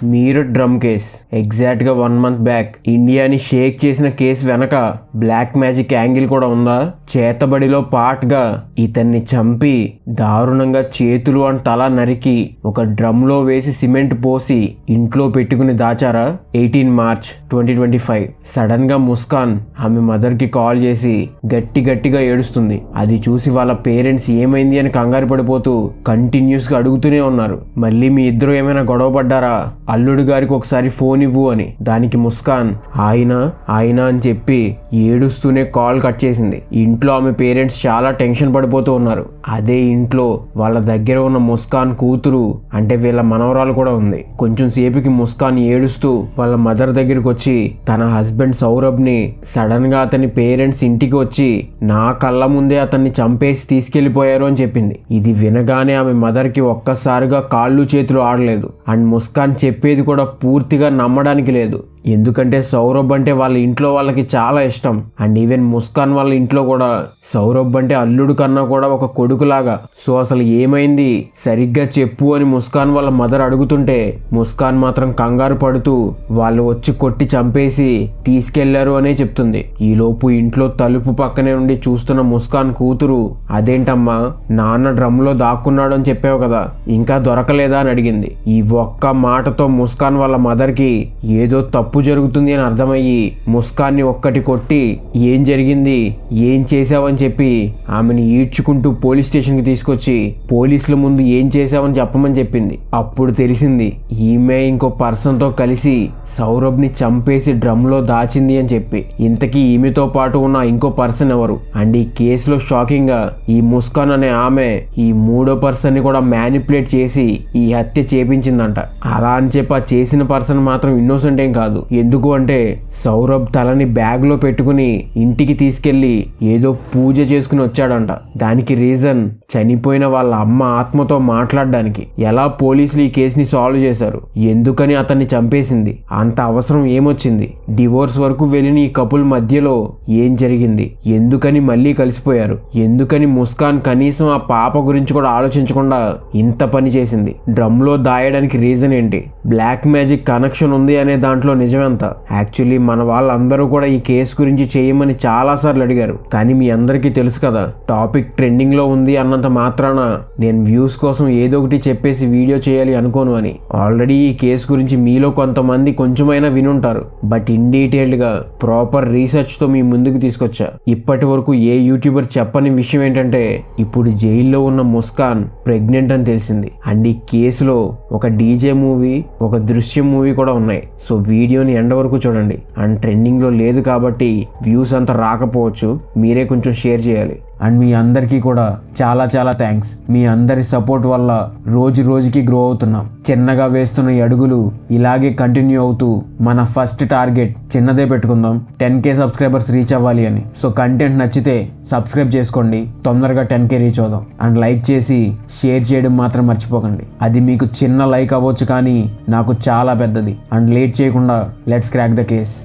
Meerut drum case exact గా 1 month back ఇండియాని షేక్ చేసిన కేసు వెనక బ్లాక్ మ్యాజిక్ యాంగిల్ కూడా ఉందా? చేతబడిలో పార్ట్ గా ఇతన్ని చంపి దారుణంగా చేతులు అండ్ తల నరికి ఒక డ్రమ్ లో వేసి సిమెంట్ పోసి ఇంట్లో పెట్టుకుని దాచారా? 18 March 2025 సడన్ గా ముస్కాన్ ఆమె మదర్ కి కాల్ చేసి గట్టిగా ఏడుస్తుంది. అది చూసి వాళ్ళ పేరెంట్స్ ఏమైంది అని కంగారు పడిపోతూ కంటిన్యూస్ గా అడుగుతూనే ఉన్నారు. మళ్ళీ మీ ఇద్దరు ఏమైనా గొడవ పడ్డారా? అల్లుడు గారికి ఒకసారి ఫోన్ ఇవ్వు అని. దానికి ముస్కాన్ ఆయన అని చెప్పి ఏడుస్తూనే కాల్ కట్ చేసింది. ఇంట్లో ఆమె పేరెంట్స్ చాలా టెన్షన్ పడిపోతూ ఉన్నారు. అదే ఇంట్లో వాళ్ళ దగ్గర ఉన్న ముస్కాన్ కూతురు అంటే వీళ్ళ మనవరాలు కూడా ఉంది. కొంచెం సేపుకి ముస్కాన్ ఏడుస్తూ వాళ్ళ మదర్ దగ్గరికి వచ్చి తన హస్బెండ్ సౌరభ్ ని సడన్ గా అతని పేరెంట్స్ ఇంటికి వచ్చి నా కళ్ళ ముందే అతన్ని చంపేసి తీసుకెళ్లిపోయారు అని చెప్పింది. ఇది వినగానే ఆమె మదర్ కి ఒక్కసారిగా కాళ్ళు చేతులు ఆడలేదు. అండ్ ముస్కాన్ చెప్పేది కూడా పూర్తిగా నమ్మడానికి లేదు. ఎందుకంటే సౌరభ్ అంటే వాళ్ళ ఇంట్లో వాళ్ళకి చాలా ఇష్టం. అండ్ ఈవెన్ ముస్కాన్ వాళ్ళ ఇంట్లో కూడా సౌరభ్ అంటే అల్లుడు కన్నా కూడా ఒక కొడుకులాగా. సో అసలు ఏమైంది సరిగ్గా చెప్పు అని ముస్కాన్ వాళ్ళ మదర్ అడుగుతుంటే ముస్కాన్ మాత్రం కంగారు పడుతూ వాళ్ళు వచ్చి కొట్టి చంపేసి తీసుకెళ్లారు అనే చెప్తుంది. ఈలోపు ఇంట్లో తలుపు పక్కనే నుండి చూస్తున్న ముస్కాన్ కూతురు అదేంటమ్మా నాన్న డ్రమ్ లో దాక్కున్నాడు అని చెప్పావు కదా, ఇంకా దొరకలేదా అని అడిగింది. ఈ ఒక్క మాటతో ముస్కాన్ వాళ్ళ మదర్ కి ఏదో తప్పు జరుగుతుంది అని అర్థమయ్యి ముస్కాన్ని ఒక్కటి కొట్టి ఏం జరిగింది ఏం చేశావని చెప్పి ఆమెను ఈడ్చుకుంటూ పోలీస్ స్టేషన్ కి తీసుకొచ్చి పోలీసుల ముందు ఏం చేశావని చెప్పమని చెప్పింది. అప్పుడు తెలిసింది ఈమె ఇంకో పర్సన్ తో కలిసి సౌరభ్ ని చంపేసి డ్రమ్ లో దాచింది అని చెప్పి. ఇంతకీ ఈమెతో పాటు ఉన్న ఇంకో పర్సన్ ఎవరు? అండ్ ఈ కేసులో షాకింగ్ గా ఈ ముస్కాన్ అనే ఆమె ఈ మూడో పర్సన్ ని కూడా మ్యానిపులేట్ చేసి ఈ హత్య చేపించిందంట. అలా అని చెప్పి ఆ చేసిన పర్సన్ మాత్రం ఇన్నోసెంట్ ఏం కాదు. ఎందుకు అంటే సౌరభ్ తలని బ్యాగ్ లో పెట్టుకుని ఇంటికి తీసుకెళ్లి ఏదో పూజ చేసుకుని వచ్చాడంట. దానికి రీజన్ చనిపోయిన వాళ్ళ అమ్మ ఆత్మతో మాట్లాడడానికి. ఎలా పోలీసులు ఈ కేసుని సాల్వ్ చేశారు, ఎందుకని అతన్ని చంపేసింది, అంత అవసరం ఏమొచ్చింది, డివోర్స్ వరకు వెళ్ళిన ఈ కపుల్ మధ్యలో ఏం జరిగింది, ఎందుకని మళ్ళీ కలిసిపోయారు, ఎందుకని ముస్కాన్ కనీసం ఆ పాప గురించి కూడా ఆలోచించకుండా ఇంత పని చేసింది, డ్రమ్ లో దాయడానికి రీజన్ ఏంటి, బ్లాక్ మ్యాజిక్ కనెక్షన్ ఉంది అనే దాంట్లో నిజమెంత? యాక్చువల్లీ మన వాళ్ళందరూ కూడా ఈ కేసు గురించి చేయమని చాలా సార్లు అడిగారు. కానీ మీ అందరికీ తెలుసు కదా టాపిక్ ట్రెండింగ్ లో ఉంది అన్నంత మాత్రాన నేను వ్యూస్ కోసం ఏదో ఒకటి చెప్పేసి వీడియో చేయాలి అనుకోను అని. ఆల్రెడీ ఈ కేసు గురించి మీలో కొంతమంది కొంచెమైనా వినుంటారు. బట్ ఇన్ డీటెయిల్డ్ గా ప్రాపర్ రీసెర్చ్ తో మీ ముందుకు తీసుకొచ్చా. ఇప్పటి వరకు ఏ యూట్యూబర్ చెప్పని విషయం ఏంటంటే ఇప్పుడు జైల్లో ఉన్న ముస్కాన్ ప్రెగ్నెంట్ అని తెలిసింది. అండ్ ఈ కేసులో ఒక డీజే మూవీ ఒక దృశ్యం మూవీ కూడా ఉన్నాయి. సో వీడియోని ఎండ్ వరకు చూడండి. అండ్ ట్రెండింగ్ లో లేదు కాబట్టి వ్యూస్ అంత రాకపోవచ్చు, మీరే కొంచెం షేర్ చేయాలి. అండ్ మీ అందరికీ కూడా చాలా థ్యాంక్స్. మీ అందరి సపోర్ట్ వల్ల రోజుకి గ్రో అవుతున్నాం. చిన్నగా వేస్తున్న ఈ అడుగులు ఇలాగే కంటిన్యూ అవుతూ మన ఫస్ట్ టార్గెట్ చిన్నదే పెట్టుకుందాం, 10K సబ్స్క్రైబర్స్ రీచ్ అవ్వాలి అని. సో కంటెంట్ నచ్చితే సబ్స్క్రైబ్ చేసుకోండి, తొందరగా 10K రీచ్ అవుదాం. అండ్ లైక్ చేసి షేర్ చేయడం మాత్రం మర్చిపోకండి. అది మీకు చిన్న లైక్ అవ్వచ్చు కానీ నాకు చాలా పెద్దది. అండ్ లేట్ చేయకుండా లెట్స్ క్రాక్ ద కేస్.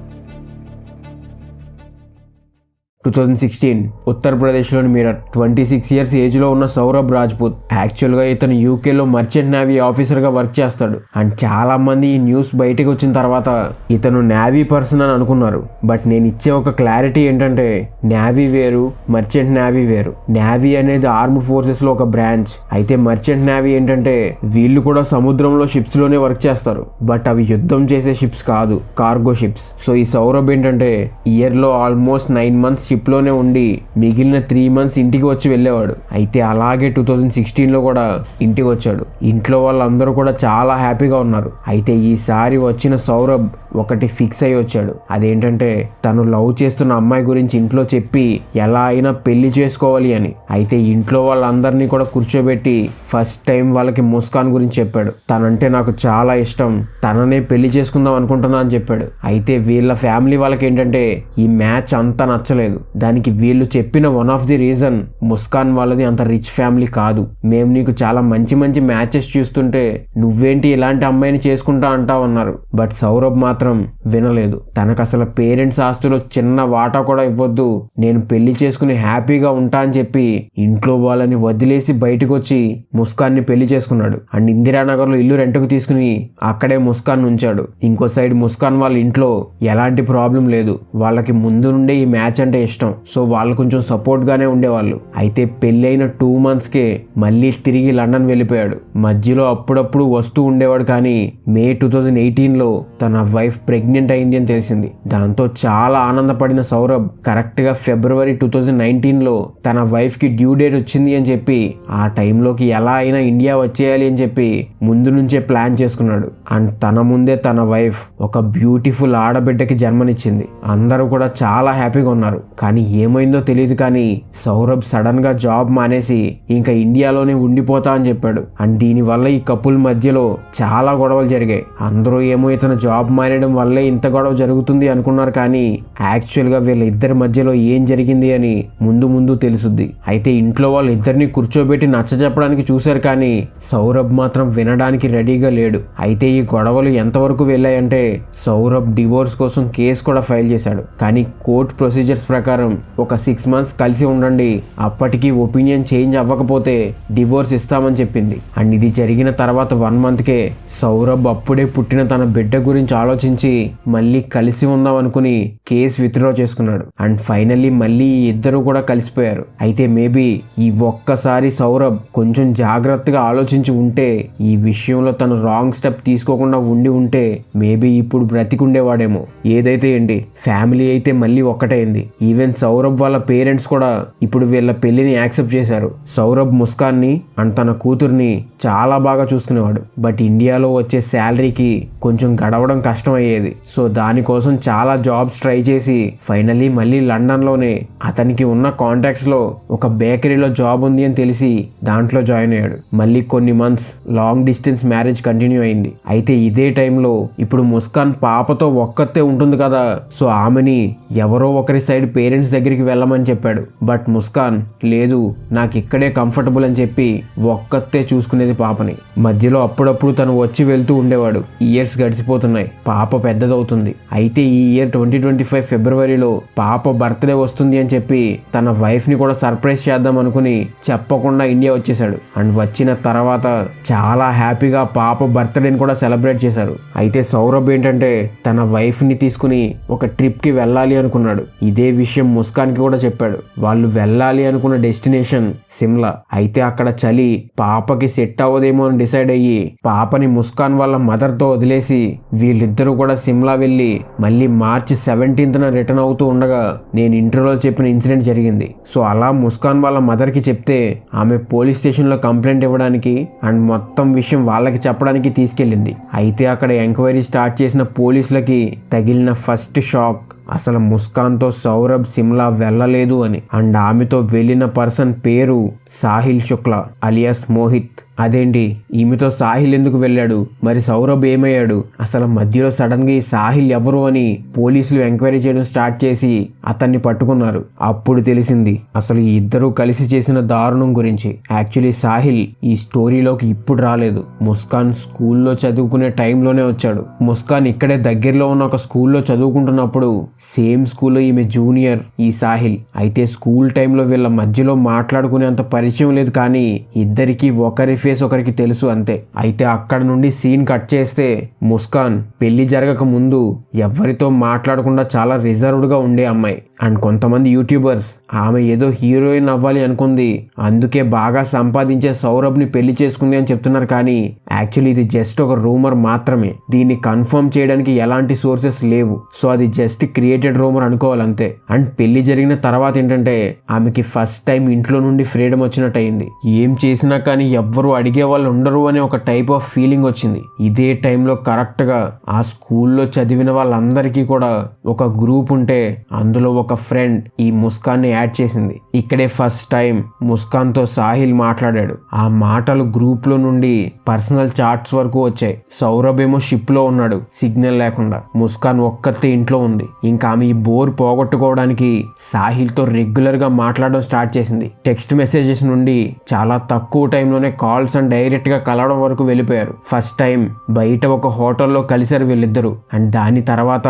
2016 ఉత్తరప్రదేశ్లోని మీరట్ 26 years ఏజ్లో ఉన్న సౌరభ్ రాజ్పూత్. యాక్చువల్గా ఇతను యూకేలో మర్చెంట్ నేవీ ఆఫీసర్గా వర్క్ చేస్తాడు. అండ్ చాలా మంది ఈ న్యూస్ బయటకు వచ్చిన తర్వాత ఇతను నేవీ పర్సన్ అని అనుకున్నారు. బట్ నేను ఇచ్చే ఒక క్లారిటీ ఏంటంటే నేవీ వేరు, మర్చెంట్ నేవీ వేరు. నేవీ అనేది ఆర్మ్డ్ ఫోర్సెస్ లో ఒక బ్రాంచ్. అయితే మర్చెంట్ నేవీ ఏంటంటే వీళ్ళు కూడా సముద్రంలో షిప్స్ లోనే వర్క్ చేస్తారు. బట్ అవి యుద్ధం చేసే షిప్స్ కాదు, కార్గో షిప్స్. సో ఈ సౌరభ్ ఏంటంటే ఇయర్ లో ఆల్మోస్ట్ 9 months షిప్ లోనే ఉండి మిగిలిన 3 months ఇంటికి వచ్చి వెళ్ళేవాడు. అయితే అలాగే 2016 లో కూడా ఇంటికి వచ్చాడు. ఇంట్లో వాళ్ళందరూ కూడా చాలా హ్యాపీగా ఉన్నారు. అయితే ఈసారి వచ్చిన సౌరభ్ ఒకటి ఫిక్స్ అయి వచ్చాడు. అదేంటంటే తను లవ్ చేస్తున్న అమ్మాయి గురించి ఇంట్లో చెప్పి ఎలా అయినా పెళ్లి చేసుకోవాలి అని. అయితే ఇంట్లో వాళ్ళందరినీ కూడా కూర్చోబెట్టి ఫస్ట్ టైం వాళ్ళకి ముస్కాన్ గురించి చెప్పాడు. తనంటే నాకు చాలా ఇష్టం, తననే పెళ్లి చేసుకుందాం అనుకుంటున్నా అని చెప్పాడు. అయితే వీళ్ళ ఫ్యామిలీ వాళ్ళకి ఏంటంటే ఈ మ్యాచ్ అంతా నచ్చలేదు. దానికి వీళ్ళు చెప్పిన one of the reason Muskan వాళ్ళది అంత రిచ్ ఫ్యామిలీ కాదు, మేము నీకు చాలా మంచి మ్యాచెస్ చూస్తుంటే నువ్వేంటి ఇలాంటి అమ్మాయిని చేసుకుంటా అంటావు అన్నారు. బట్ సౌరభ్ మాత్రం మాత్రం వినలేదు. తనకు అసలు పేరెంట్స్ ఆస్తులో చిన్న వాటా కూడా ఇవ్వద్దు, నేను పెళ్లి చేసుకుని హ్యాపీగా ఉంటా అని చెప్పి ఇంట్లో వాళ్ళని వదిలేసి బయటకు వచ్చి ముస్కాన్ని పెళ్లి చేసుకున్నాడు. అండ్ ఇందిరానగర్ లో ఇల్లు రెంట్కు తీసుకుని అక్కడే ముస్కాన్ ఉంచాడు. ఇంకో సైడ్ ముస్కాన్ వాళ్ళ ఇంట్లో ఎలాంటి ప్రాబ్లం లేదు, వాళ్ళకి ముందు నుండే ఈ మ్యాచ్ అంటే ఇష్టం. సో వాళ్ళు కొంచెం సపోర్ట్ గానే ఉండేవాళ్ళు. అయితే పెళ్ళైన 2 months కే మళ్ళీ తిరిగి లండన్ వెళ్ళిపోయాడు. మధ్యలో అప్పుడప్పుడు వస్తూ ఉండేవాడు. కానీ మే 2018లో తన వైఫ్ ప్రెగ్నెంట్ అయింది అని తెలిసింది. దాంతో చాలా ఆనందపడిన సౌరభ్ కరెక్ట్ గా ఫిబ్రవరి 2019లో తన వైఫ్ కి డ్యూ డేట్ వచ్చింది అని చెప్పి ఆ టైంలోకి ఎలా అయినా ఇండియా వచ్చేయాలి అని చెప్పి ముందు నుంచే ప్లాన్ చేసుకున్నాడు. అండ్ తన ముందే తన వైఫ్ ఒక బ్యూటిఫుల్ ఆడబిడ్డకి జన్మనిచ్చింది. అందరూ కూడా చాలా హ్యాపీగా ఉన్నారు. కానీ ఏమైందో తెలియదు, కానీ సౌరభ్ సడన్ గా జాబ్ మానేసి ఇంకా ఇండియాలోనే ఉండిపోతా అని చెప్పాడు. అండ్ దీనివల్ల ఈ కపుల్ మధ్యలో చాలా గొడవలు జరిగాయి. అందరూ ఏమో ఇతను జాబ్ మానేయడం వల్లే ఇంత గొడవ జరుగుతుంది అనుకున్నారు. కానీ యాక్చువల్ గా వీళ్ళిద్దరి మధ్యలో ఏం జరిగింది అని ముందు ముందు తెలుసుద్ది. అయితే ఇంట్లో వాళ్ళు ఇద్దరిని కూర్చోబెట్టి నచ్చ చెప్పడానికి చూశారు. కానీ సౌరభ్ మాత్రం వినడానికి రెడీగా లేడు. అయితే ఈ గొడవలు ఎంతవరకు వెళ్ళాయంటే సౌరభ్ డివోర్స్ కోసం కేసు కూడా ఫైల్ చేశాడు. కానీ కోర్ట్ ప్రొసీజర్స్ ప్రకారం ఒక 6 months కలిసి ఉండండి, అప్పటికి ఒపీనియన్ చేంజ్ అవ్వకపోతే డివోర్స్ ఇస్తామని చెప్పింది. అండ్ ఇది జరిగిన తర్వాత 1 monthకే సౌరభ్ అప్పుడే పుట్టిన తన బిడ్డ గురించి ఆలోచించి మళ్ళీ కలిసి ఉందాం అనుకుని కేసు విత్డ్రా చేసుకున్నాడు. అండ్ ఫైనల్లీ మళ్ళీ ఇద్దరు కూడా కలిసిపోయారు. అయితే మేబీ ఈ ఒక్కసారి సౌరభ్ కొంచెం జాగ్రత్తగా ఆలోచించి ఉంటే, ఈ విషయంలో తను రాంగ్ స్టెప్ తీసుకోకుండా ఉంటే మేబీ ఇప్పుడు బ్రతికుండేవాడేమో. ఏదైతే ఏంటి, ఫ్యామిలీ అయితే మళ్ళీ ఒక్కటైంది. ఈవెన్ సౌరభ్ వాళ్ళ పేరెంట్స్ కూడా ఇప్పుడు వీళ్ళ పెళ్లిని యాక్సెప్ట్ చేశారు. సౌరభ్ ముస్కాన్ని అండ్ తన కూతుర్ని చాలా బాగా చూసుకునేవాడు. బట్ ఇండియాలో వచ్చే శాలరీకి కొంచెం గడవడం కష్టం అయ్యేది. సో దానికోసం చాలా జాబ్స్ ట్రై చేసి ఫైనల్లీ మళ్ళీ లండన్ లోనే అతనికి ఉన్న కాంటాక్ట్స్ లో ఒక బేకరీలో జాబ్ ఉంది అని తెలిసి దాంట్లో జాయిన్ అయ్యాడు. మళ్ళీ కొన్ని months long distance marriage continue అయింది. అయితే ఇదే టైంలో ఇప్పుడు ముస్కాన్ పాపతో ఒక్కతే ఉంటుంది కదా, సో ఆమెని ఎవరో ఒకరి సైడ్ పేరెంట్స్ దగ్గరికి వెళ్ళమని చెప్పాడు. బట్ ముస్కాన్ లేదు, నాకు ఇక్కడే కంఫర్టబుల్ అని చెప్పి ఒక్కతే చూసుకునేది పాపని. మధ్యలో అప్పుడప్పుడు తను వచ్చి వెళ్తూ ఉండేవాడు. ఇయర్స్ గడిచిపోతున్నాయి, పాప పెద్దదవుతుంది. అయితే ఈ ఇయర్ 2025 ఫిబ్రవరిలో పాప బర్త్డే వస్తుంది అని చెప్పి తన వైఫ్ ని కూడా సర్ప్రైజ్ చేద్దాం అనుకుని చెప్పకుండా ఇండియా వచ్చేసాడు. అండ్ వచ్చిన తర్వాత చాలా హ్యాపీగా పాప బర్త్డేని కూడా సెలబ్రేట్ చేశారు. అయితే సౌరభ్ ఏంటంటే తన వైఫ్ ని తీసుకుని ఒక ట్రిప్ కి వెళ్ళాలి అనుకున్నాడు. ఇదే విషయం ముస్కాన్ కి కూడా చెప్పాడు. వాళ్ళు వెళ్ళాలి అనుకున్న డెస్టినేషన్ సిమ్లా. అయితే అక్కడ చలి పాపకి సెట్ అవ్వదేమో అని డిసైడ్ అయ్యి పాపని ముస్కాన్ వాళ్ళ మదర్ తో వదిలేసి వీళ్ళిద్దరూ కూడా సిమ్లా వెళ్ళి మళ్ళీ మార్చి 17th రిటర్న్ అవుతూ ఉండగా నేను ఇంటర్వ్యూలో చెప్పిన ఇన్సిడెంట్ జరిగింది. సో అలా ముస్కాన్ వాళ్ళ మదర్ కి చెప్తే ఆమె పోలీస్ స్టేషన్ లో కంప్లైంట్ ఇవ్వడానికి అండ్ మొత్తం విషయం వాళ్ళకి చెప్పడానికి తీసుకెళ్ళింది. అయితే అక్కడ ఎంక్వైరీ స్టార్ట్ చేసిన పోలీసులకి తగిలిన ఫస్ట్ షాక్ అసలు ముస్కాన్తో సౌరభ్ సిమ్లా వెళ్ళలేదు అని. అండ్ ఆమెతో వెళ్ళిన పర్సన్ పేరు సాహిల్ శుక్లా అలియాస్ మోహిత్. అదేంటి, ఈమెతో సాహిల్ ఎందుకు వెళ్ళాడు, మరి సౌరభ్ ఏమయ్యాడు, అసలు మధ్యలో సడన్ గా ఈ సాహిల్ ఎవరు అని పోలీసులు ఎంక్వైరీ చేయడం స్టార్ట్ చేసి అతన్ని పట్టుకున్నారు. అప్పుడు తెలిసింది అసలు ఈ ఇద్దరు కలిసి చేసిన దారుణం గురించి. యాక్చువల్లీ సాహిల్ ఈ స్టోరీలోకి ఇప్పుడు రాలేదు, ముస్కాన్ స్కూల్లో చదువుకునే టైంలోనే వచ్చాడు. ముస్కాన్ ఇక్కడే దగ్గరలో ఉన్న ఒక స్కూల్లో చదువుకుంటున్నప్పుడు సేమ్ స్కూల్లో ఈమె జూనియర్ ఈ సాహిల్. అయితే స్కూల్ టైంలో వీళ్ళ మధ్యలో మాట్లాడుకునేంత పరిచయం లేదు, కానీ ఇద్దరికి ఒకరి ఫేస్ ఒకరికి తెలుసు అంతే. అయితే అక్కడ నుండి సీన్ కట్ చేస్తే ముస్కాన్ పెళ్లి జరగక ముందు ఎవరితో మాట్లాడకుండా చాలా రిజర్వ్డ్ గా ఉండే అమ్మాయి. అండ్ కొంతమంది యూట్యూబర్స్ ఆమె ఏదో హీరోయిన్ అవ్వాలి అనుకుంది, అందుకే బాగా సంపాదించే సౌరభ్ ని పెళ్లి చేసుకుంది అని చెప్తున్నారు. కానీ యాక్చువల్లీ ఇది జస్ట్ ఒక రూమర్ మాత్రమే, దీన్ని కన్ఫర్మ్ చేయడానికి ఎలాంటి సోర్సెస్ లేవు. సో అది జస్ట్ క్రియేటెడ్ రూమర్ అనుకోవాలంతే. అండ్ పెళ్లి జరిగిన తర్వాత ఏంటంటే ఆమెకి ఫస్ట్ టైం ఇంట్లో నుండి ఫ్రీడమ్ వచ్చినట్టు అయింది. ఏం చేసినా కానీ ఎవ్వరు అడిగే వాళ్ళు ఉండరు అనే ఒక టైప్ ఆఫ్ ఫీలింగ్ వచ్చింది. ఇదే టైంలో కరెక్ట్ గా ఆ స్కూల్లో చదివిన వాళ్ళందరికీ కూడా ఒక గ్రూప్ ఉంటే అందులో ఒక ఫ్రెండ్ ఈ ముస్కాన్ ని యాడ్ చేసింది. ఇక్కడే ఫస్ట్ టైం ముస్కాన్ తో సాహిల్ మాట్లాడాడు. ఆ మాటలు గ్రూప్ లో నుండి పర్సనల్ చాట్స్ వరకు వచ్చాయి. సౌరభ్ ఏమో షిప్ లో ఉన్నాడు సిగ్నల్ లేకుండా, ముస్కాన్ ఒక్కతే ఇంట్లో ఉంది. ఇంకా ఆమె ఈ బోర్ పోగొట్టుకోవడానికి సాహిల్ తో రెగ్యులర్ గా మాట్లాడడం స్టార్ట్ చేసింది. టెక్స్ట్ మెసేజెస్ నుండి చాలా తక్కువ టైంలోనే కాల్స్ కాల్స్ అని డైరెక్ట్ గా కలవడం వరకు వెళ్ళిపోయారు. ఫస్ట్ టైం బయట ఒక హోటల్లో కలిశారు వీళ్ళిద్దరు. అండ్ దాని తర్వాత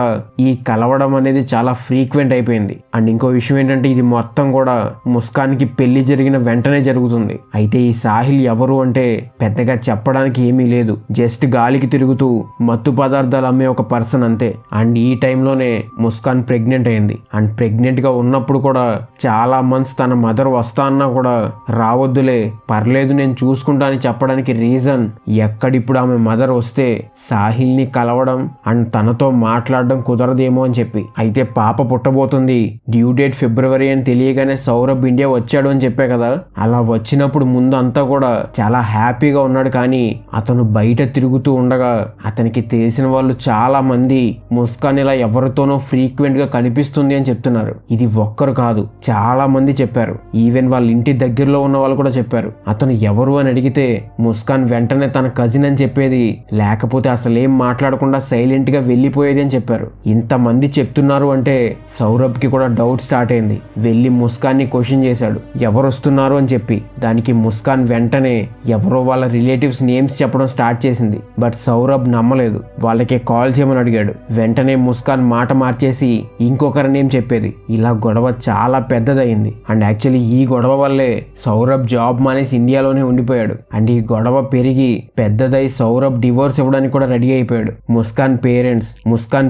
ఈ కలవడం అనేది చాలా ఫ్రీక్వెంట్ అయిపోయింది. అండ్ ఇంకో విషయం ఏంటంటే ఇది మొత్తం కూడా ముస్కాన్కి పెళ్లి జరిగిన వెంటనే జరుగుతుంది. అయితే ఈ సాహిల్ ఎవరు అంటే పెద్దగా చెప్పడానికి ఏమీ లేదు. జస్ట్ గాలికి తిరుగుతూ మత్తు పదార్థాలు అమ్మే ఒక పర్సన్ అంతే. అండ్ ఈ టైంలోనే ముస్కాన్ ప్రెగ్నెంట్ అయింది. అండ్ ప్రెగ్నెంట్ గా ఉన్నప్పుడు కూడా చాలా మంత్స్ తన మదర్ వస్తా అన్నా కూడా రావద్దులే, పర్లేదు నేను చూసుకుంటా అని చెప్పడానికి రీజన్ ఎక్కడిప్పుడు ఆమె మదర్ వస్తే సాహిల్ ని కలవడం అండ్ తనతో మాట్లాడడం కుదరదేమో అని చెప్పి. అయితే పాప పుట్టబోతుంది, డ్యూ డేట్ ఫిబ్రవరి అని తెలియగానే సౌరభ్ ఇండియా వచ్చాడు అని చెప్పే కదా. అలా వచ్చినప్పుడు ముందు అంతా కూడా చాలా హ్యాపీగా ఉన్నాడు. కానీ అతను బయట తిరుగుతూ ఉండగా అతనికి తెలిసిన వాళ్ళు చాలా మంది ముస్కాన్ ఇలా ఎవరితోనో ఫ్రీక్వెంట్ గా కనిపిస్తుంది అని చెప్తున్నారు. ఇది ఒక్కరు కాదు, చాలా మంది చెప్పారు. ఈవెన్ వాళ్ళ ఇంటి దగ్గరలో ఉన్న వాళ్ళు కూడా చెప్పారు. అతను ఎవరు అని అడిగితే ముస్కాన్ వెంటనే తన కజిన్ అని చెప్పేది, లేకపోతే అసలేం మాట్లాడకుండా సైలెంట్ గా వెళ్ళిపోయేది అని చెప్పారు. ఇంతమంది చెప్తున్నారు అంటే సౌరభ్ కి కూడా డౌట్ స్టార్ట్ అయింది. వెళ్ళి ముస్కాన్ ని క్వశ్చన్ చేశాడు, ఎవరు వస్తున్నారు అని చెప్పి. దానికి ముస్కాన్ వెంటనే ఎవరో వాళ్ళ రిలేటివ్స్ నేమ్స్ చెప్పడం స్టార్ట్ చేసింది. బట్ సౌరభ్ నమ్మలేదు. వాళ్ళకే కాల్ చేయమని అడిగాడు. వెంటనే ముస్కాన్ మాట మార్చేసి ఇంకొకరి నేమ్ చెప్పేది. ఇలా గొడవ చాలా పెద్దదయింది. అండ్ యాక్చువల్లీ ఈ గొడవ వల్లే సౌరభ్ జాబ్ మానేసి ఇండియాలోనే ఉండిపోయాడు. అండ్ ఈ గొడవ పెరిగి పెద్దదై సౌరభ్ డివోర్స్ ఇవ్వడానికి కూడా రెడీ అయిపోయాడు. ముస్కాన్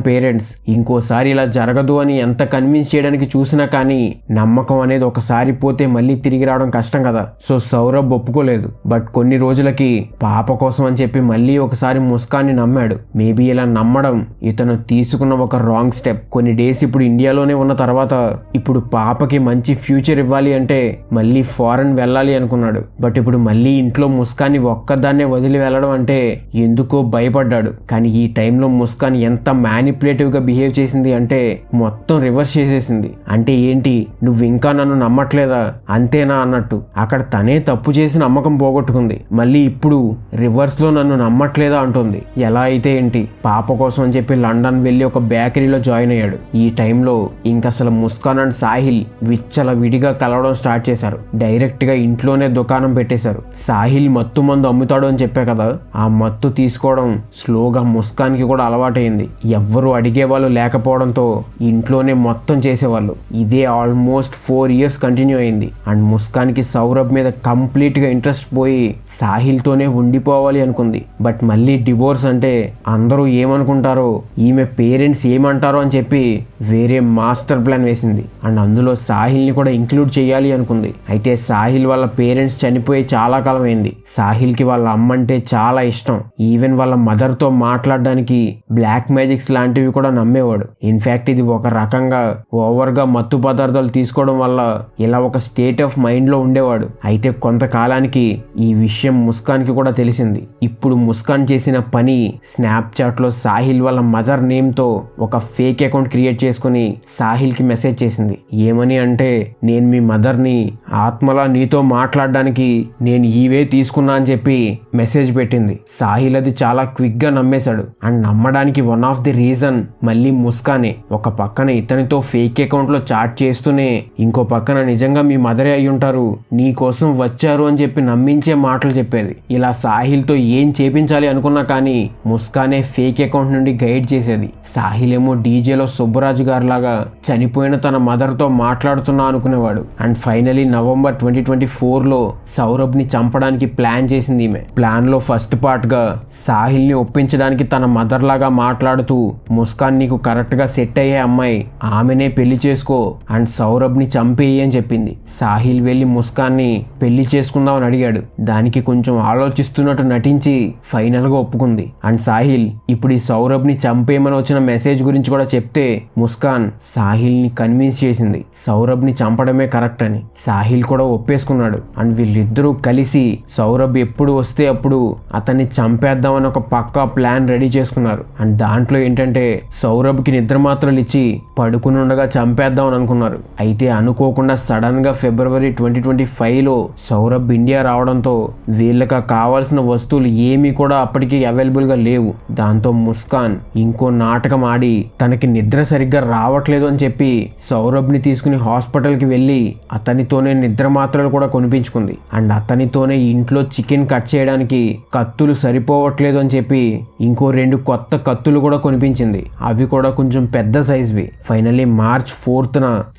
పేరెంట్స్ ఇంకోసారి ఇలా జరగదు అని ఎంత కన్విన్స్ చేయడానికి చూసినా కానీ నమ్మకం అనేది ఒకసారి పోతే మళ్ళీ తిరిగి రావడం కష్టం కదా. సో సౌరభ్ ఒప్పుకోలేదు. బట్ కొన్ని రోజులకి పాప కోసం అని చెప్పి మళ్ళీ ఒకసారి ముస్కాన్ ని నమ్మాడు. మేబీ ఇలా నమ్మడం ఇతను తీసుకున్న ఒక రాంగ్ స్టెప్. కొన్ని డేస్ ఇప్పుడు ఇండియాలోనే ఉన్న తర్వాత ఇప్పుడు పాపకి మంచి ఫ్యూచర్ ఇవ్వాలి అంటే మళ్ళీ ఫారెన్ వెళ్ళాలి అనుకున్నాడు. బట్ ఇప్పుడు మళ్ళీ ఇంట్లో ముస్కాన్ని ఒక్కదాన్నే వదిలి వెళ్ళడం అంటే ఎందుకో భయపడ్డాడు. కానీ ఈ టైంలో ముస్కాన్ ఎంత మ్యానిపులేటివ్ గా బిహేవ్ చేసింది అంటే మొత్తం రివర్స్ చేసేసింది. అంటే ఏంటి, నువ్వు ఇంకా నన్ను నమ్మట్లేదా అంతేనా అన్నట్టు. అక్కడ తనే తప్పు చేసి నమ్మకం పోగొట్టుకుంది. మళ్ళీ ఇప్పుడు రివర్స్ లో నన్ను నమ్మట్లేదా అంటుంది. ఎలా అయితే ఏంటి, పాప కోసం అని చెప్పి లండన్ వెళ్ళి ఒక బేకరీలో జాయిన్ అయ్యాడు. ఈ టైంలో ఇంకసలు ముస్కాన్ అండ్ సాహిల్ విచ్చల విడిగా కలవడం స్టార్ట్ చేశారు. డైరెక్ట్ గా ఇంట్లోనే దుకాణం పెట్టేశారు. సాహిల్ మత్తు మందు అమ్ముతాడు అని చెప్పే కదా, ఆ మత్తు తీసుకోవడం స్లోగా ముస్కాన్ కి కూడా అలవాటైంది. ఎవ్వరూ అడిగేవాళ్ళు లేకపోవడంతో ఇంట్లోనే మొత్తం చేసేవాళ్ళు. ఇదే ఆల్మోస్ట్ 4 years కంటిన్యూ అయింది. అండ్ ముస్కాన్ కి సౌరభ్ మీద కంప్లీట్ గా ఇంట్రెస్ట్ పోయి సాహిల్ తోనే ఉండిపోవాలి అనుకుంది. బట్ మళ్ళీ డివోర్స్ అంటే అందరూ ఏమనుకుంటారో, ఈమె పేరెంట్స్ ఏమంటారో అని చెప్పి వేరే మాస్టర్ ప్లాన్ వేసింది. అండ్ అందులో సాహిల్ ని కూడా ఇంక్లూడ్ చేయాలి అనుకుంది. అయితే సాహిల్ వాళ్ళ పేరెంట్స్ చనిపోయి చాలా కాలం అయింది. సాహిల్ కి వాళ్ళ అమ్మ అంటే చాలా ఇష్టం. ఈవెన్ వాళ్ళ మదర్ తో మాట్లాడడానికి బ్లాక్ మ్యాజిక్స్ లాంటివి కూడా నమ్మేవాడు. ఇన్ఫాక్ట్ ఇది ఒక రకంగా ఓవర్ గా మత్తు పదార్థాలు తీసుకోవడం వల్ల ఇలా ఒక స్టేట్ ఆఫ్ మైండ్ లో ఉండేవాడు. అయితే కొంతకాలానికి ఈ విషయం ముస్కాన్ కి కూడా తెలిసింది. ఇప్పుడు ముస్కాన్ చేసిన పని స్నాప్చాట్ లో సాహిల్ వాళ్ళ మదర్ నేమ్ తో ఒక ఫేక్ అకౌంట్ క్రియేట్ చేసుకుని సాహిల్ కి మెసేజ్ చేసింది. ఏమని అంటే, నేను మీ మదర్ ని ఆత్మలా నీతో మాట్లాడడానికి నేను ఈవే తీసుకున్నా అని చెప్పి మెసేజ్ పెట్టింది. సాహిల్ అది చాలా క్విక్ గా నమ్మేశాడు. అండ్ నమ్మడానికి వన్ ఆఫ్ ది రీజన్ మళ్ళీ ముస్కానే. ఒక పక్కన ఇతనితో ఫేక్ అకౌంట్ లో చాట్ చేస్తూనే ఇంకో పక్కన నిజంగా మీ మదరే అయి ఉంటారు, నీ కోసం వచ్చారు అని చెప్పి నమ్మించే మాటలు చెప్పేది. ఇలా సాహిల్ తో ఏం చేపించాలి అనుకున్నా కానీ ముస్కానే ఫేక్ అకౌంట్ నుండి గైడ్ చేసేది. సాహిల్ ఏమో డీజేలో సుబ్బరాజు గారి లాగా చనిపోయిన తన మదర్ తో మాట్లాడుతున్నా అనుకునేవాడు. అండ్ ఫైనలీ November 2024లో సౌరభ్ ని చంపడానికి ప్లాన్ చేసింది ఈమె. ప్లాన్ లో ఫస్ట్ పార్ట్ గా సాహిల్ ని ఒప్పించడానికి తన మదర్ లాగా మాట్లాడుతూ, ముస్కాన్ నీకు కరెక్ట్ గా సెట్ అయ్యే అమ్మాయి, ఆమెనే పెళ్లి చేసుకో అండ్ సౌరభ్ ని చంపేయి అని చెప్పింది. సాహిల్ వెళ్లి ముస్కాన్ ని పెళ్లి చేసుకుందామని అడిగాడు. దానికి కొంచెం ఆలోచిస్తున్నట్టు నటించి ఫైనల్ గా ఒప్పుకుంది. అండ్ సాహిల్ ఇప్పుడు ఈ సౌరభ్ ని చంపేయమని వచ్చిన మెసేజ్ గురించి కూడా చెప్తే ముస్కాన్ సాహిల్ ని కన్విన్స్ చేసింది సౌరభ్ ని చంపడమే కరెక్ట్ అని. సాహిల్ కూడా ఒప్పేసుకున్నాడు. అండ్ వీళ్ళిద్దరూ కలిసి సౌరభ్ ఎప్పుడు వస్తే అప్పుడు అతన్ని చంపేద్దామని ఒక పక్కా ప్లాన్ రెడీ చేసుకున్నారు. అండ్ దాంట్లో ఏంటంటే సౌరభ్ కి నిద్ర మాత్రలు ఇచ్చి పడుకుని ఉండగా చంపేద్దాం అని అనుకున్నారు. అయితే అనుకోకుండా సడన్ గా February 2025లో సౌరభ్ ఇండియా రావడంతో వీళ్ళకి కావాల్సిన వస్తువులు ఏమీ కూడా అప్పటికి అవైలబుల్ గా లేవు. దాంతో ముస్కాన్ ఇంకో నాటకం ఆడి తనకి నిద్ర సరిగ్గా రావట్లేదు అని చెప్పి సౌరభ్ ని తీసుకుని హాస్పిటల్ కి వెళ్లి అతనితోనే నిద్ర మాత్రలు కూడా కొనిపించుకుంది. అండ్ అతనితోనే ఇంట్లో చికెన్ కట్ చేయడానికి కత్తులు సరిపోవట్లేదు అని చెప్పి ఇంకో 2 కొత్త కత్తులు కూడా కొనిపించింది. అవి కూడా కొంచెం పెద్ద సైజ్వి. ఫైనల్లీ March 4th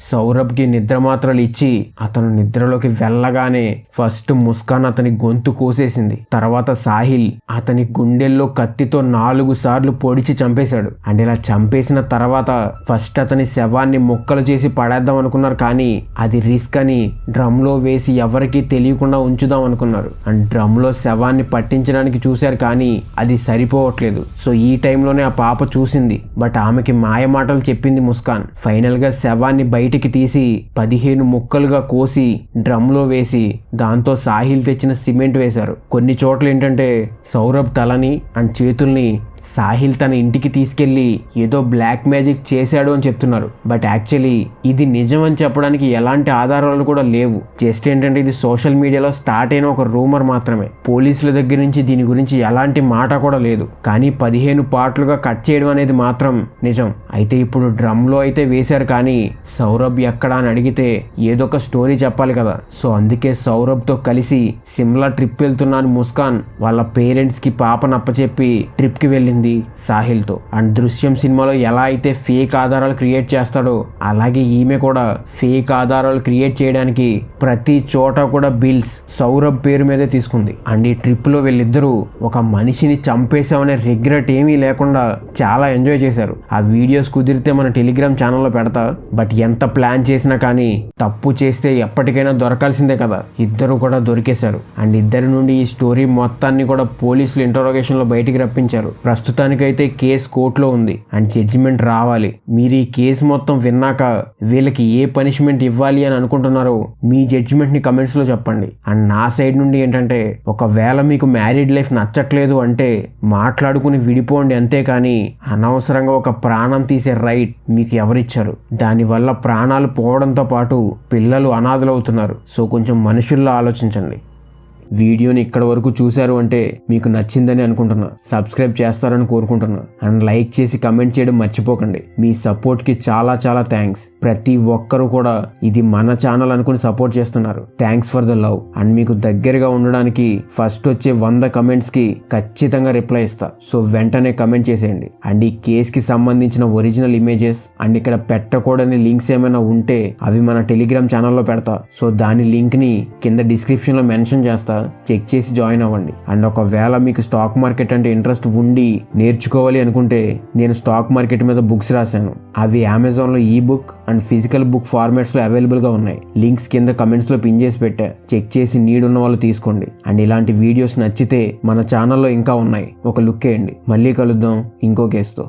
సౌరభ్ కి నిద్ర మాత్రలు ఇచ్చి అతను నిద్రలోకి వెళ్ళగానే ఫస్ట్ ముస్కాన్ అతని గొంతు కోసేసింది. తర్వాత సాహిల్ అతని గుండెల్లో కత్తితో 4 సార్లు పొడిచి చంపేశాడు. అండ్ ఇలా చంపేసిన తర్వాత ఫస్ట్ అతని శవాన్ని ముక్కలు చేసి పడేద్దాం అనుకున్నారు. కానీ అది రిస్క్ అని డ్రమ్ లో వేసి ఎవరికీ తెలియకుండా ఉంచుదాం అనుకున్నారు. అండ్ డ్రమ్ లో శవాన్ని పట్టించడానికి చూశారు కానీ అది సరిపోవట్లేదు. సో ఈ టైంలోనే ఆ పాప చూసింది. బట్ ఆమెకి మాయ మాటలు చెప్పింది ముస్కాన్. ఫైనల్ గా శవాన్ని బయటికి తీసి 15 ముక్కలుగా కోసి డ్రమ్ లో వేసి దాంతో సాహిల్ తెచ్చిన సిమెంట్ వేశారు. కొన్ని చోట్ల ఏంటంటే సౌరభ్ తలని అండ్ చేతుల్ని సాహిల్ తన ఇంటికి తీసుకెళ్లి ఏదో బ్లాక్ మ్యాజిక్ చేశాడు అని చెప్తున్నారు. బట్ యాక్చువల్లీ ఇది నిజం అని చెప్పడానికి ఎలాంటి ఆధారాలు కూడా లేవు. జస్ట్ ఏంటంటే ఇది సోషల్ మీడియాలో స్టార్ట్ అయిన ఒక రూమర్ మాత్రమే. పోలీసుల దగ్గర నుంచి దీని గురించి ఎలాంటి మాట కూడా లేదు. కానీ 15 పార్ట్లుగా కట్ చేయడం అనేది మాత్రం నిజం. అయితే ఇప్పుడు డ్రమ్ లో అయితే వేశారు కానీ సౌరభ్ ఎక్కడా అని అడిగితే ఏదో ఒక స్టోరీ చెప్పాలి కదా. సో అందుకే సౌరభ్ తో కలిసి సిమ్లా ట్రిప్ వెళ్తున్నాను ముస్కాన్ వాళ్ళ పేరెంట్స్ కి పాపను అప్పచెప్పి ట్రిప్ కి వెళ్ళింది సాహిల్తో. అండ్ దృశ్యం సినిమాలో ఎలా అయితే ఫేక్ ఆధారాలు క్రియేట్ చేస్తాడో అలాగే ఈమె కూడా ఫేక్ ఆధారాలు క్రియేట్ చేయడానికి ప్రతి చోట కూడా బిల్స్ సౌరభ్ పేరు మీదే తీసుకుంది. అండ్ ఈ ట్రిప్ లో వీళ్ళిద్దరూ ఒక మనిషిని చంపేశామనే రిగ్రెట్ ఏమీ లేకుండా చాలా ఎంజాయ్ చేశారు. ఆ వీడియోస్ కుదిరితే మన టెలిగ్రామ్ ఛానల్లో పెడతా. బట్ ఎంత ప్లాన్ చేసినా కానీ తప్పు చేస్తే ఎప్పటికైనా దొరకాల్సిందే కదా. ఇద్దరు కూడా దొరికేశారు. అండ్ ఇద్దరి నుండి ఈ స్టోరీ మొత్తాన్ని కూడా పోలీసులు ఇంటరోగేషన్ లో బయటికి రప్పించారు. ప్రస్తుతానికైతే కేసు కోర్టులో ఉంది అండ్ జడ్జిమెంట్ రావాలి. మీరు ఈ కేసు మొత్తం విన్నాక వీళ్ళకి ఏ పనిష్మెంట్ ఇవ్వాలి అని అనుకుంటున్నారో మీ జడ్జిమెంట్ ని కమెంట్స్ లో చెప్పండి. అండ్ నా సైడ్ నుండి ఏంటంటే ఒకవేళ మీకు మ్యారీడ్ లైఫ్ నచ్చట్లేదు అంటే మాట్లాడుకుని విడిపోండి. అంతేకాని అనవసరంగా ఒక ప్రాణం తీసే రైట్ మీకు ఎవరిచ్చారు? దానివల్ల ప్రాణాలు పోవడంతో పాటు పిల్లలు అనాథలవుతున్నారు. సో కొంచెం మనుషుల్లో ఆలోచించండి. వీడియోని ఇక్కడ వరకు చూశారు అంటే మీకు నచ్చిందని అనుకుంటున్నా. సబ్స్క్రైబ్ చేస్తారని కోరుకుంటున్నా. అండ్ లైక్ చేసి కమెంట్ చేయడం మర్చిపోకండి. మీ సపోర్ట్కి చాలా చాలా థ్యాంక్స్. ప్రతి ఒక్కరూ కూడా ఇది మన ఛానల్ అనుకుని సపోర్ట్ చేస్తున్నారు. Thanks for the love. And మీకు దగ్గరగా ఉండడానికి ఫస్ట్ వచ్చే 100 కమెంట్స్కి ఖచ్చితంగా రిప్లై ఇస్తా. సో వెంటనే కమెంట్ చేసేయండి. అండ్ ఈ కేసుకి సంబంధించిన ఒరిజినల్ ఇమేజెస్ అండ్ ఇక్కడ పెట్టకూడని లింక్స్ ఏమైనా ఉంటే అవి మన టెలిగ్రామ్ ఛానల్లో పెడతా. సో దాని లింక్ని కింద డిస్క్రిప్షన్లో మెన్షన్ చేస్తా. చెక్ చేసి జాయిన్ అవ్వండి. అండ్ ఒకవేళ మీకు స్టాక్ మార్కెట్ అంటే ఇంట్రెస్ట్ ఉండి నేర్చుకోవాలి అనుకుంటే నేను స్టాక్ మార్కెట్ మీద బుక్స్ రాశాను. అవి అమెజాన్లో ఈ బుక్ అండ్ ఫిజికల్ బుక్ ఫార్మాట్స్లో అవైలబుల్గా ఉన్నాయి. లింక్స్ కింద కమెంట్స్లో పిన్ చేసి పెట్టా. చెక్ చేసి నీడ్ ఉన్న వాళ్ళు తీసుకోండి. అండ్ ఇలాంటి వీడియోస్ నచ్చితే మన ఛానల్లో ఇంకా ఉన్నాయి. ఒక లుక్ వేయండి. మళ్ళీ కలుద్దాం ఇంకో కేసుతో.